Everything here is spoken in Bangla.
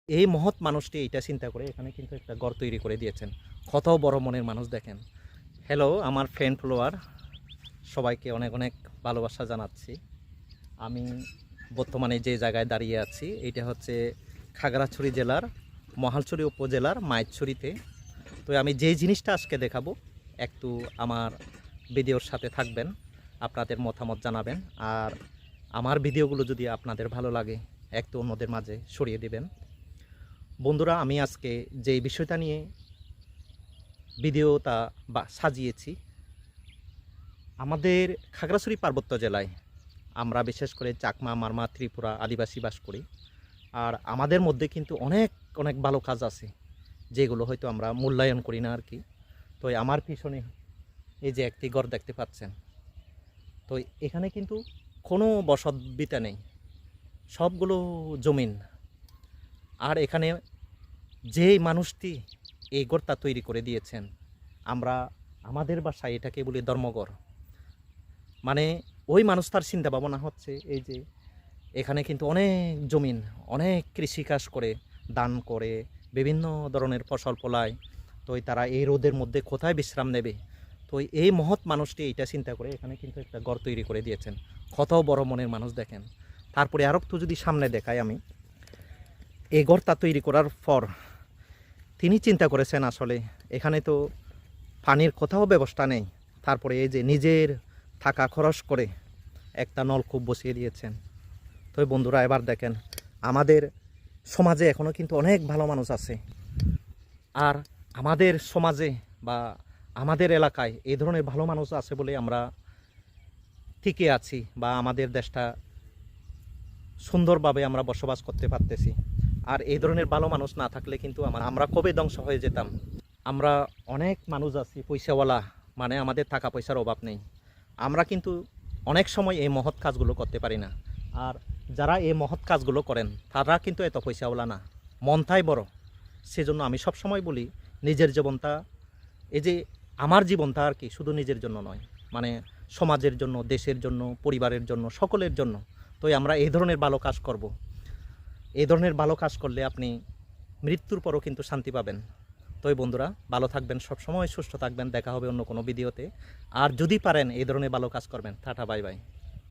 এই মহৎ মানুষটি এইটা চিন্তা করে এখানে কিন্তু একটা ঘর তৈরি করে দিয়েছেন। কত বড় মনের মানুষ দেখেন। হ্যালো আমার ফ্রেন্ড ফলোয়ার, সবাইকে অনেক অনেক ভালোবাসা জানাচ্ছি। আমি বর্তমানে যে জায়গায় দাঁড়িয়ে আছি এটা হচ্ছে খাগড়াছড়ি জেলার মহালছড়ি উপজেলার মাইতছড়িতে। তো আমি যেই জিনিসটা আজকে দেখাবো একটু আমার ভিডিওর সাথে থাকবেন, আপনাদের মতামত জানাবেন। আর আমার ভিডিওগুলো যদি আপনাদের ভালো লাগে একটু অন্যদের মাঝে ছড়িয়ে দেবেন। বন্ধুরা, আমি আজকে যেই বিষয়টা নিয়ে ভিডিওটা সাজিয়েছি, আমাদের খাগড়াছড়ি পার্বত্য জেলায় আমরা বিশেষ করে চাকমা, মারমা, ত্রিপুরা আদিবাসী বাস করি। আর আমাদের মধ্যে কিন্তু অনেক অনেক ভালো কাজ আছে যেগুলো হয়তো আমরা মূল্যায়ন করি না আর কি। তো আমার পিছনে এই যে একটি ঘর দেখতে পাচ্ছেন, তো এখানে কিন্তু কোনো বসতভিটা নেই, সবগুলো জমিন। আর এখানে যেই মানুষটি এই ঘরটা তৈরি করে দিয়েছেন, আমরা আমাদের বাসায় এটাকে বলি ধর্মঘর। মানে ওই মানুষটার চিন্তা ভাবনা হচ্ছে এই যে এখানে কিন্তু অনেক জমিন, অনেক কৃষিকাজ করে, দান করে, বিভিন্ন ধরনের ফসল ফলায়। তো তারা এই রোদের মধ্যে কোথায় বিশ্রাম নেবে? তো এই মহৎ মানুষটি এইটা চিন্তা করে এখানে কিন্তু একটা ঘর তৈরি করে দিয়েছেন। কত বড় মনের মানুষ দেখেন। তারপরে আরও একটু যদি সামনে দেখাই, আমি এই ঘরটা তৈরি করার পর তিনি চিন্তা করেছেন আসলে এখানে তো পানির কোথাও ব্যবস্থা নেই। তারপরে এই যে নিজের টাকা খরচ করে একটা নলকূপ বসিয়ে দিয়েছেন। তো বন্ধুরা, এবার দেখেন আমাদের সমাজে এখনও কিন্তু অনেক ভালো মানুষ আছে। আর আমাদের সমাজে বা আমাদের এলাকায় এই ধরনের ভালো মানুষ আছে বলে আমরা টিকে আছি বা আমাদের দেশটা সুন্দরভাবে আমরা বসবাস করতে পারতেছি। আর এই ধরনের ভালো মানুষ না থাকলে কিন্তু আমরা কবে ধ্বংস হয়ে যেতাম। আমরা অনেক মানুষ আছি পয়সাওয়ালা, মানে আমাদের টাকা পয়সার অভাব নেই, আমরা কিন্তু অনেক সময় এই মহৎ কাজগুলো করতে পারি না। আর যারা এই মহৎ কাজগুলো করেন তারা কিন্তু এত পয়সাওয়ালা না, মনটাই বড়। সেজন্য আমি সব সময় বলি নিজের জীবনটা, এই যে আমার জীবনটা আর কি, শুধু নিজের জন্য নয়, মানে সমাজের জন্য, দেশের জন্য, পরিবারের জন্য, সকলের জন্য। তো আমরা এই ধরনের ভালো কাজ করব। এই ধরনের ভালো কাজ করলে আপনি মৃত্যুর পরও কিন্তু শান্তি পাবেন। তো বন্ধুরা, ভালো থাকবেন, সবসময় সুস্থ থাকবেন। দেখা হবে অন্য কোনো ভিডিওতে। আর যদি পারেন এই ধরনের ভালো কাজ করবেন। Tata, bye bye.